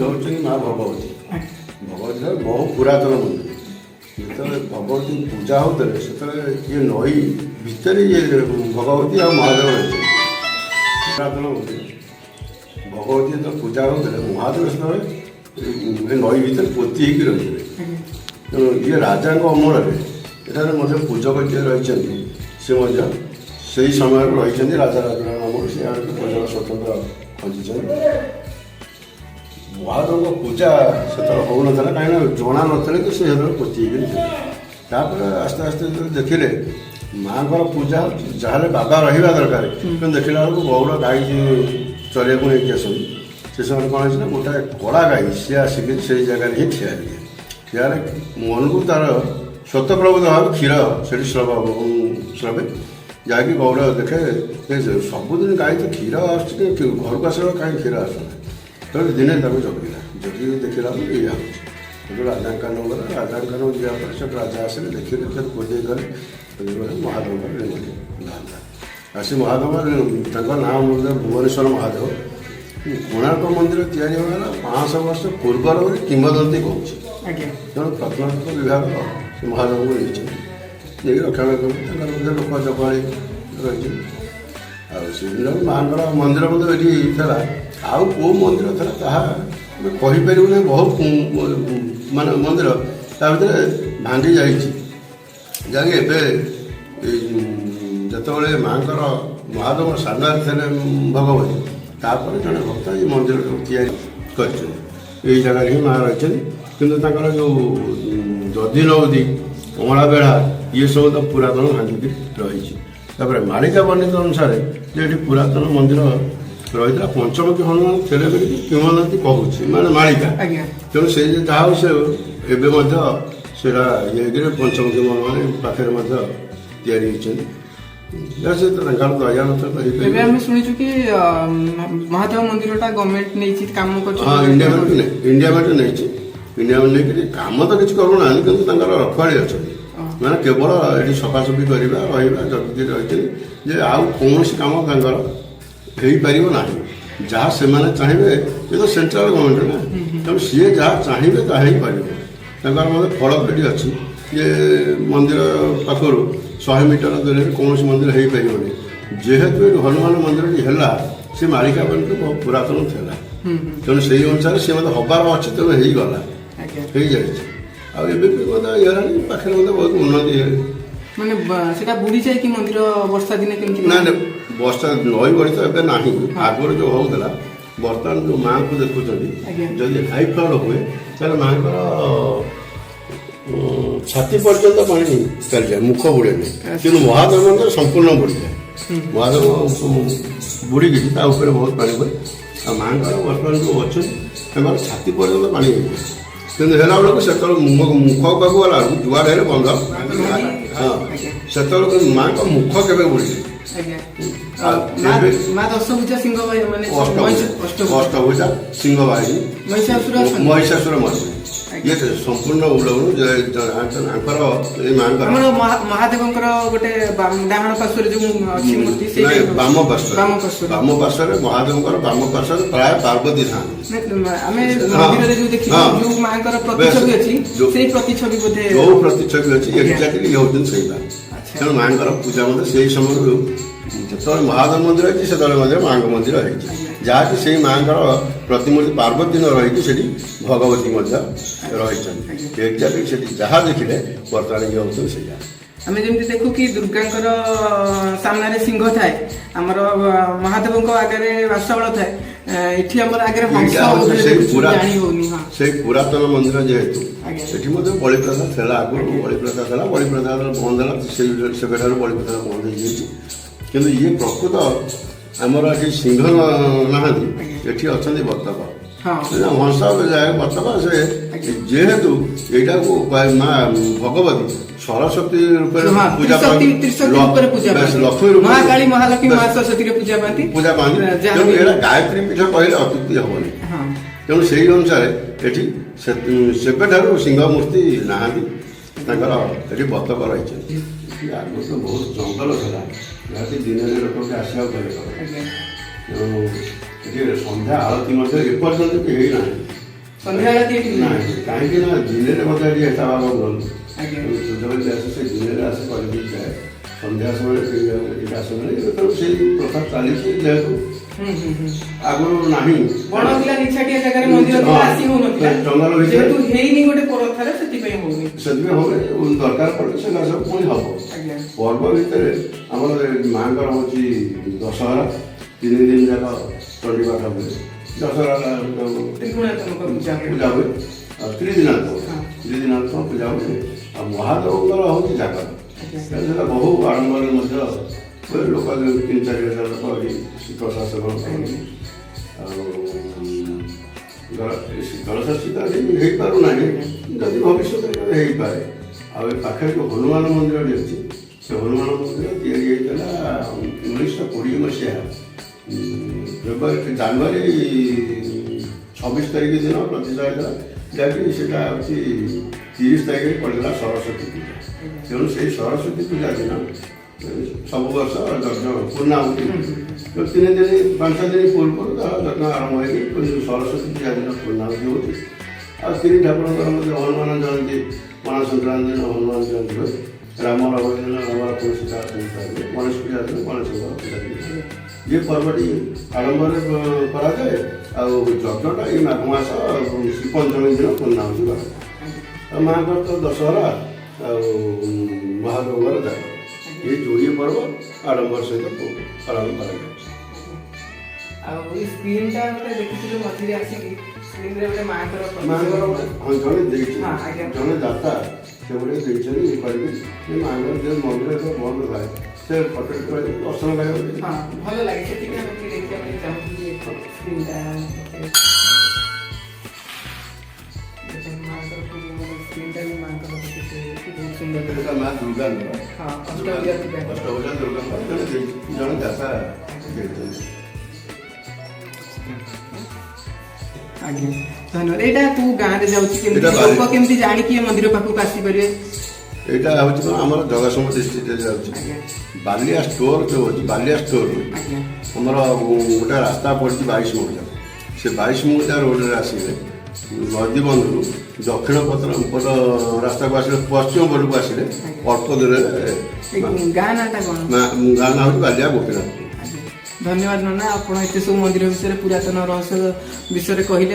ହେଉଛନ୍ତି ମା ଭଗବତୀ। ଭଗବତୀ ବହୁ ପୁରାତନ ମନ୍ଦିର। ଯେତେବେଳେ ଭଗବତୀ ପୂଜା ହେଉଥିଲେ ସେତେବେଳେ ଇଏ ନଈ ଭିତରେ ଇଏ ଭଗବତୀ ଆଉ ମହାଦେବ ରହିଛନ୍ତି। ପୁରାତନ ମନ୍ଦିର ଭଗବତୀ ଯେତେବେଳେ ପୂଜା ହେଉଥିଲେ ମହାଦେବ ସେତେବେଳେ ଏ ନଈ ଭିତରେ ପୋତି ହେଇକି ରହିଥିଲେ। ତେଣୁ ଇଏ ରାଜାଙ୍କ ଅମଳରେ ଏଠାରେ ମଧ୍ୟ ପୂଜକ ଯିଏ ରହିଛନ୍ତି ସେ ମଧ୍ୟ ସେହି ସମୟରେ ରହିଛନ୍ତି। ରାଜା ରାଜୁଡ଼ା ନାମରୁ ସେ ଆଡ଼କୁ ପୂଜକ ସ୍ୱତନ୍ତ୍ର ଖଞ୍ଜିଛନ୍ତି। ମହାଦେବଙ୍କ ପୂଜା ସେତେବେଳେ ହେଉନଥିଲା, କାହିଁକିନା ଜଣା ନଥିଲେ କି ସେ ସେତେବେଳେ ପୋତି ହେଇକି ଥିଲେ। ତାପରେ ଆସ୍ତେ ଆସ୍ତେ ଯେତେବେଳେ ଦେଖିଲେ ମାଆଙ୍କର ପୂଜା ଯାହାହେଲେ ବାବା ରହିବା ଦରକାର, କିନ୍ତୁ ଦେଖିଲା ବେଳକୁ ବହୁଳ ଗାଈ ଚରିବାକୁ ନେଇକି ଆସନ୍ତି। ସେ ସମୟରେ କ'ଣ ହେଇଛି ନା ଗୋଟାଏ କଳା ଗାଈ ସିଏ ଆସିକି ସେଇ ଜାଗାରେ ହିଁ ଠିଆ ହେଇଯାଏ। ଠିଆ ହେଲେ ମନକୁ ତାର ସ୍ୱତଃପ୍ରବୃତ୍ତ ଭାବେ କ୍ଷୀର ସେଠି ସ୍ରବେ, ଯାହାକି ଗୌଡ଼ ଦେଖେ ସବୁଦିନ ଗାଈ ତ କ୍ଷୀର ଆସୁଛି କି ଘରକୁ ଆସିଲା କାହିଁ କ୍ଷୀର ଆସୁନି। ତେଣୁ ଦିନେ ତାକୁ ଜଗିଲା, ଜଗିକି ଦେଖିଲା ବେଳକୁ ଇଏ ହେଉଛି। ସେଠୁ ରାଜାଙ୍କ କାନ ଗଲା, ରାଜାଙ୍କ କାନ ଯିବା ପରେ ସେଠୁ ରାଜା ଆସିଲେ ଦେଖିଲେ ସେଠୁ ପୂଜେଇ କଲେ ମହାଦେବଙ୍କର ଲିଙ୍ଗ ବାହାରିଲା। ଆସି ମହାଦେବ ତାଙ୍କ ନାଁ ମଧ୍ୟ ଭୁବନେଶ୍ୱର ମହାଦେବ। କୋଣାର୍କ ମନ୍ଦିର ତିଆରି ହେବାର 500 ବର୍ଷ ପୂର୍ବର ବୋଲି କିମ୍ବଦନ୍ତୀ କହୁଛି। ତେଣୁ ପ୍ରତ୍ନତତ୍ତ୍ୱ ବିଭାଗ ସେ ମହାଦେବଙ୍କୁ ନେଇଛନ୍ତି, ନେଇକି ରକ୍ଷଣାବେକ୍ଷଣ ତାଙ୍କର ମଧ୍ୟ ଲୋକ ଜଗଳି ରହିଛି। ଆଉ ସେଦିନ ମାଆଙ୍କର ମନ୍ଦିର ମଧ୍ୟ ଏଠି ଥିଲା। ଆଉ କେଉଁ ମନ୍ଦିର ଥିଲା ତାହା ଆମେ କହିପାରିବୁନି। ବହୁତ ମାନେ ମନ୍ଦିର ତା ଭିତରେ ଭାଙ୍ଗି ଯାଇଛି, ଯାହାକି ଏବେ ଯେତେବେଳେ ମାଆଙ୍କର ମହାଦେବ ସାମ୍ନାରେ ଥିଲେ ଭଗବତୀ, ତାପରେ ଜଣେ ଭକ୍ତ ଏଇ ମନ୍ଦିରକୁ ତିଆରି କରିଛନ୍ତି। ଏଇ ଜାଗାରେ ହିଁ ମାଆ ରହିଛନ୍ତି। କିନ୍ତୁ ତାଙ୍କର ଯେଉଁ ଦଧି ନଉଦି ଅମଳା ବେଢ଼ା ଇଏ ସବୁ ତ ପୁରାତନ ଭାଙ୍ଗିକି ରହିଛି। ତାପରେ ମାଳିକା ବର୍ଣ୍ଣିତ ଅନୁସାରେ ଯେ ଏଠି ପୁରାତନ ମନ୍ଦିର ରହିଥିଲା, ପଞ୍ଚମୁଖୀ ହନୁମାନ ଥିଲେ ବୋଲି କିମ୍ବଦନ୍ତୀ କହୁଛି, ମାନେ ମାଳିକା। ତେଣୁ ସେଇ ଯାହା ହଉ ସେ ଏବେ ମଧ୍ୟ ସେଇଟା ଇଏ ହେଇକିରି ପଞ୍ଚମୁଖୀ ହନୁମାନ ପାଖରେ ମଧ୍ୟ ତିଆରି ହେଇଛନ୍ତି। ତାଙ୍କର ଦୟାନଥ ଏବେ ଆମେ ଶୁଣିଛୁ କି ମହାଦେବ ମନ୍ଦିରଟା ଗଭର୍ଣ୍ଣମେଣ୍ଟ ନେଇଛି, କାମ କରୁଛି। ହଁ, ଇଣ୍ଡିଆ ଗଭର୍ଣ୍ଣମେଣ୍ଟ ନେଇଛି। ଇଣ୍ଡିଆ ଗଭର୍ଣ୍ଣମେଣ୍ଟ ନେଇକରି କାମ ତ କିଛି କରୁନାହାନ୍ତି, କିନ୍ତୁ ତାଙ୍କର ରଖୁଆଳି ଅଛନ୍ତି। ମାନେ କେବଳ ଏଠି ସଫାସଫି କରିବା ରହିବା ଜଗିକି ରହିଛନ୍ତି, ଯେ ଆଉ କୌଣସି କାମ ତାଙ୍କର ହେଇପାରିବ ନାହିଁ। ଯାହା ସେମାନେ ଚାହିଁବେ, ଏ ତ ସେଣ୍ଟ୍ରାଲ ଗଭର୍ଣ୍ଣମେଣ୍ଟ ନା, ତେଣୁ ସିଏ ଯାହା ଚାହିଁବେ ତାହା ହିଁ କରିବ। ତାଙ୍କର ମଧ୍ୟ ଫଳପେଟି ଅଛି ଯେ ମନ୍ଦିର ପାଖରୁ 100 ମିଟର ଦୂରରେ କୌଣସି ମନ୍ଦିର ହେଇପାରିବନି। ଯେହେତୁ ଏଠି ହନୁମାନ ମନ୍ଦିରଟି ହେଲା, ସେ ମାଳିକା ପର୍ଯ୍ୟନ୍ତ ବହୁତ ପୁରାତନ ଥିଲା। ତେଣୁ ସେଇ ଅନୁସାରେ ସେ ମଧ୍ୟ ହବାର ଅଛି, ତେଣୁ ହେଇଗଲା, ହେଇଯାଇଛି। ଆଉ ଏବେ ବି ମଧ୍ୟ ହେଇଗଲାଣି, ପାଖରେ ମଧ୍ୟ ବହୁତ ଉନ୍ନତି ମାନେ ସେଟା ବୁଡି ଯାଇକି ମନ୍ଦିର ବର୍ଷା ଦିନେ କେମିତି? ନା ବର୍ଷା ନଈ ବଢ଼ି ତ ଏବେ ନାହିଁ, ଆଗରୁ ଯେଉଁ ହେଉଥିଲା। ବର୍ତ୍ତମାନ ଯେଉଁ ମାଆଙ୍କୁ ଦେଖୁଛନ୍ତି, ଯଦି ହାଇ ଫ୍ଲଡ୍ ହୁଏ ତାହେଲେ ମାଆଙ୍କର ଛାତି ପର୍ଯ୍ୟନ୍ତ ପାଣି ଚାଲିଯାଏ, ମୁଖ ବୁଡ଼େନି। କିନ୍ତୁ ମହାଦେବଙ୍କର ସମ୍ପୂର୍ଣ୍ଣ ବୁଡ଼ିଯାଏ। ମହାଦେବ ବୁଡ଼ିକି ତା ଉପରେ ବହୁତ ପାଣି ହୁଏ। ଆଉ ମାଆଙ୍କର ବର୍ତ୍ତମାନ ଯେଉଁ ଅଛନ୍ତି ତାଙ୍କର ଛାତି ପର୍ଯ୍ୟନ୍ତ ପାଣି ହେଇଯାଏ। କିନ୍ତୁ ହେଲା ବେଳକୁ ସେତେବେଳେ ମୁଖ ପାଖକୁ ଗଲା ବେଳକୁ ଯୁଆଡ଼େ ହେଲେ ବନ୍ଧ। ହଁ, ସେତେବେଳକୁ ମାଆଙ୍କ ମୁଖ କେବେ ବୁଡ଼ିଯାଏ। ଅଷ୍ଟଭୁଜା ସିଂହ ବାହିନୀ ମହିଷାସୁର ମର୍ଦ୍ଦିନୀ ଇଏ ସମ୍ପୂର୍ଣ୍ଣ ଉଡ଼ଉଣୁ ଆଙ୍କର ଏଇ ମାଆଙ୍କର ମହାଦେବଙ୍କର ଗୋଟେ ଡାହାଣ ପାର୍ଶ୍ୱରେ ଯେଉଁ ଅଛି ମୂର୍ତ୍ତି, ବାମ ପାର୍ଶ୍ୱରେ ମହାଦେବଙ୍କର ବାମ ପାର୍ଶ୍ୱରେ ପ୍ରାୟ ପାର୍ବତୀ ଥାନ୍ତି। ଆମେ ମନ୍ଦିରରେ ଯେଉଁ ଦେଖିଛୁ ଯେଉଁ ମାଆଙ୍କର ପ୍ରତିଛବି ଅଛି, ସେଇ ପ୍ରତିଛବି ବୋଧେ ଯୋଉ ପ୍ରତିଛବି ଅଛି ଏକ୍ଜାକ୍ଟଲି ଇଏ ହେଉଛନ୍ତି ସେଇଟା। ତେଣୁ ମାଆଙ୍କର ପୂଜା ମଧ୍ୟ ସେଇ ସମୟରୁ ଯେତେବେଳେ ମହାଦେବ ମନ୍ଦିର ହେଇଛି ସେତେବେଳେ ମଧ୍ୟ ମାଆଙ୍କ ମନ୍ଦିର ହେଇଛି, ଯାହାକି ସେଇ ମାଆଙ୍କର ପ୍ରତିମୂର୍ତ୍ତି ପାର୍ବତୀ ନ ରହିକି ସେଠି ଭଗବତୀ ମଧ୍ୟ ରହିଛନ୍ତି। ଏକ୍ଜାକ୍ଟଲି ସେଠି ଯାହା ଦେଖିଲେ ବର୍ତ୍ତମାନ ଇଏ ହେଉଛନ୍ତି ସେଇଆ। ଆମେ ଯେମିତି ଦେଖୁ କି ଦୁର୍ଗାଙ୍କର ସାମ୍ନାରେ ସିଂହ ଥାଏ, ଆମର ମହାଦେବଙ୍କ ଆଗରେ ବାସବଳ ଥାଏ, ଏଠି ଆମର ଆଗରେ ସେଇ ପୁରାତନ ମନ୍ଦିର ଯେହେତୁ ସେଠି ମଧ୍ୟ ବଳିପ୍ରଥା ଥିଲା। ଆଗରୁ ବଳିପ୍ରଥା ଥିଲା, ବଳିପ୍ରଥା ବନ୍ଦ ହେଲା, ସେବେଠାରୁ ବଳିପ୍ରଥା ବନ୍ଦ ହେଇଯାଇଛି। କିନ୍ତୁ ଇଏ ପ୍ରକୃତ ଆମର ଏଠି ସିଂହ ନାହାନ୍ତି, ଏଠି ଅଛନ୍ତି ବତକ। ହଂସ ବତକ। ସେ ଯେହେତୁ ଏଇଟାକୁ ମା ଭଗବତୀ ସରସ୍ୱତୀ ରୂପରେ ପୂଜା ପାଆନ୍ତି, ଲକ୍ଷ୍ମୀ ରୂପରେ ପୂଜା ପାଆନ୍ତି। ତେଣୁ ଏଇଟା ଗାୟତ୍ରୀ ପୀଠ କହିଲେ ଅତ୍ୟୁକ୍ତି ହବନି। ତେଣୁ ସେଇ ଅନୁସାରେ ଏଠି ସେବେଠାରୁ ସିଂହ ମୂର୍ତ୍ତି ନାହାନ୍ତି, ତାଙ୍କର ଏଠି ବତକ ରହିଛନ୍ତି। ଆଗରୁ ତ ବହୁତ ଜଙ୍ଗଲ ଥିଲା, ଯାହାକି ଦିନରେ ଲୋକকে ଆସିବାକୁ ପଡ଼ିବ। ତେଣୁ ଏଠି ସନ୍ଧ୍ୟା ଆଳତୀ ମଧ୍ୟ ଏପର୍ଯ୍ୟନ୍ତ ବି ହେଇନାହିଁ। ସନ୍ଧ୍ୟାବେଳେ ଏଠି ନାହିଁ କାହିଁକି ନା ଦିନରେ ମଧ୍ୟ ଏଠି ଏଟା ବାବା ବୁଲନ୍ତି ଆଜ୍ଞା ଯେତେବେଳେ ଆସେ ସେ ଦିନରେ ଆସେ କରିକି ଯାଏ ସନ୍ଧ୍ୟା ସମୟରେ ଏଇଟା ଆସେ ଯେତେବେଳେ ସେଇ ପ୍ରଥା ଚାଲିଛି ଯେହେତୁ ଆଗରୁ ନାହିଁ ବଣ ଥିଲା ନିଛାଟିଆ ଜାଗାରେ ମନ୍ଦିର ଥିଲା ଆସି ହଉନଥିଲା ଜଙ୍ଗଲ ଭିତରେ ଯେହେତୁ ହେଇନି ଗୋଟେ ପ୍ରଥାରେ ସେଥିପାଇଁ ହଉନି ସେଥିପାଇଁ ଦରକାର ପଡେ ସେଟା ସବୁ ପୁଣି ହବ ଆଜ୍ଞା ପର୍ବ ଭିତରେ ଆମର ମାଙ୍କର ହଉଛି ଦଶହରା 3 ଦିନ ଯାକ ଚଣ୍ଡୀ ପାଠ ହୁଏ ଦଶହରା ତ୍ରିଗୁଣାତ୍ମକ ପୂଜା ହୁଏ। ପୂଜା ହୁଏ ଆଉ ତ୍ରିଦିନାତ୍ମକ ପୂଜା ହୁଏ ଆଉ ମହାଦେବଙ୍କର ହଉଛି ଜାଗର ସେଟା ବହୁ ଆଡ଼ମ୍ବରରେ ମଧ୍ୟ ହୁଏ ଲୋକ 3-4 ହଜାର ଲୋକ ଏଠି ଶୀତଳ ଶାସନ କରନ୍ତି ଆଉ ଶୀତଳ ଶାସିତ ହେଇପାରୁନାହିଁ ଯଦି ଭବିଷ୍ୟତରେ ହେଇପାରେ ଆଉ ଏ ପାଖରେ ଯେଉଁ ହନୁମାନ ମନ୍ଦିରଟି ଅଛି ସେ ହନୁମାନ ମନ୍ଦିର ତିଆରି ହେଇଥିଲା 1920 ମସିହା ଜାନୁଆରୀ 26 ତାରିଖ ଦିନ ପ୍ରତିଷ୍ଠା ହେଇଥିଲା ଯାହାକି ସେଟା ହେଉଛି 30 ତାରିଖରେ ପଡ଼ିଥିଲା ସରସ୍ୱତୀ ପୂଜା ତେଣୁ ସେଇ ସରସ୍ୱତୀ ପୂଜା ଦିନ ସବୁ ବର୍ଷ ଯଜ୍ଞ ପୂର୍ଣ୍ଣାହୁତି 3 ଦିନ 5 ଦିନ ପୂର୍ବରୁ ତାର ଯଜ୍ଞ ଆରମ୍ଭ ହେଇକି ସରସ୍ୱତୀ ପୂଜା ଦିନ ପୂର୍ଣ୍ଣାହୁତି ହେଉଛି ଆଉ 3 ଠାକୁରଙ୍କର ମଧ୍ୟ ହନୁମାନ ଜୟନ୍ତୀ ପଣା ସଂକ୍ରାନ୍ତି ଦିନ ହନୁମାନ ଜୟନ୍ତୀ ହୁଏ ରାମ ନବମୀ ଦିନ ରାମର ସୀତା ହୁଏ ଗଣେଶ ପୂଜା ଦିନ ଗଣେଶଙ୍କର ପୂଜା ଦିନ ये पर्वटी आडम्बर कराए ଆଉ ଯଜ୍ଞଟା ଏଇ ମାଘ ମାସ ପଞ୍ଚମୀ ଦିନ ପୂର୍ଣ୍ଣାହୁତି କରାଯାଏ ମାଙ୍କର ତ ଦଶହରା ଆଉ ମହାଦେବଙ୍କର ଜାଗର এই ଯୋଡ଼ିଏ ପର୍ବ ଆଡ଼ମ୍ବର ସହିତ ପାଳନ କରାଯାଉଛି ଆଉ ଏଇ ସ୍କ୍ରିନଟା ଗୋଟେ ଦେଖିଥିଲୁ ମଝିରେ ଆସିକି ସ୍କ୍ରିନରେ ଗୋଟେ ମାଙ୍କର ହଁ ଜଣେ ଦେଇଛି ଆଜ୍ଞା ଜଣେ ଦାତା ସେ ଗୋଟେ ଦେଇଛନ୍ତି ଇଏ କରିକି ସେ ମାଙ୍କର ଯେ ମନ୍ଦିର ଏକ ବନ୍ଦ ଥାଏ ସେ ଫଟୋ ଦର୍ଶନ କରିବାକୁ ହଁ ଭଲ ଲାଗେ ସେଥିପାଇଁ ଆମେ ଦେଖିବା ପାଇଁ ଚାହୁଁଥିଲି ସ୍କ୍ରିନଟା ସ୍କ୍ରିନଟା ବି ମାଙ୍କର ବହୁତ ସୁନ୍ଦର ଏଇଟା ମା ଦୁର୍ଗାଙ୍କର ହଁ ଅଷ୍ଟଭୁଜା ଦୁର୍ଗାଙ୍କର ଜଣେ ଦାତା ଦେଇଛନ୍ତି ଆଜ୍ଞା ଧନ୍ୟବାଦ ଏଇଟା କୋଉ ଗାଁରେ ଯାଉଛି କେମିତି ଲୋକ କେମିତି ଜାଣିକି ଏ ମନ୍ଦିର ପାଖକୁ ଆସିପାରିବେ ଏଇଟା ହେଉଛି କ'ଣ ଆମର ଜଗତସିଂହପୁର ଡିଷ୍ଟ୍ରିକ୍ଟରେ ଯାଉଛି ବାଲିଆ ଷ୍ଟୋର ଯେଉଁ ଅଛି ବାଲିଆ ଷ୍ଟୋର ଆମର ଗୋଟେ ରାସ୍ତା ପଡ଼ିଛି 22 ମୌଜା ସେ 22 ମୌଜା ରୋଡ଼ରେ ଆସିଲେ ନଦୀବନ୍ଧରୁ ଦକ୍ଷିଣ ପଟ ରାସ୍ତାକୁ ଆସିଲେ ପଶ୍ଚିମ ପଟକୁ ଆସିଲେ ଅଳ୍ପ ଦୂରରେ ଗାଁ ନାଁଟା କ'ଣ ଗାଁ ନାଁ ହେଉଛି ବାଲିଆ ଗୋପୀନାଥ। ଧନ୍ୟବାଦ ନନା ଆପଣ ଏତେ ସବୁ ମନ୍ଦିର ବିଷୟରେ ପୁରାତନ ରହସ୍ୟ ବିଷୟରେ କହିଲେ।